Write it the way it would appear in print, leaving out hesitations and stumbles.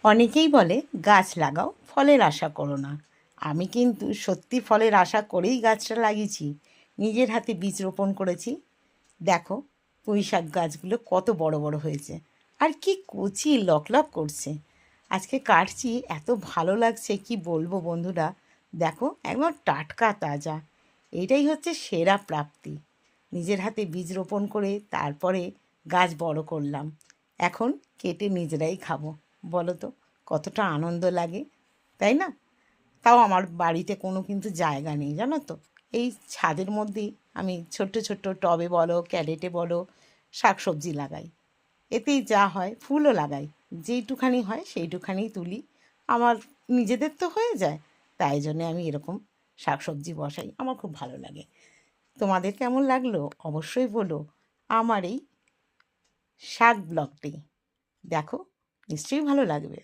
অনেকেই বলে গাছ লাগাও, ফলের আশা করো না। আমি কিন্তু সত্যি ফলের আশা করেই গাছটা লাগিয়েছি। নিজের হাতে বীজ রোপণ করেছি। দেখো, পুঁই শাক গাছগুলো কত বড় বড় হয়েছে, আর কি কচি লকলক করছে। আজকে কাটছি, এত ভালো লাগছে কি বলবো বন্ধুরা। দেখো, একদম টাটকা তাজা। এইটাই হচ্ছে সেরা প্রাপ্তি। নিজের হাতে বীজ রোপণ করে তারপরে গাছ বড় করলাম। এখন কেটে নিজেরাই খাবো। বলো তো কতটা আনন্দ লাগে, তাই না? তাও আমার বাড়িতে কোনো কিন্তু জায়গা নেই, জানো তো। এই ছাদের মধ্যেই আমি ছোট্ট ছোট্ট টবে বলো, ক্যারেটে বলো, শাক সবজি লাগাই। এতেই যা হয়, ফুলও লাগাই। যেইটুখানি হয় সেইটুখানি তুলি। আমার নিজেদের তো হয়ে যায়, তাই জন্যে আমি এরকম শাক সবজি বসাই। আমার খুব ভালো লাগে। তোমাদের কেমন লাগলো অবশ্যই বলো। আমার এই শাক ব্লগটি দেখো, নিশ্চয়ই ভালো লাগবে।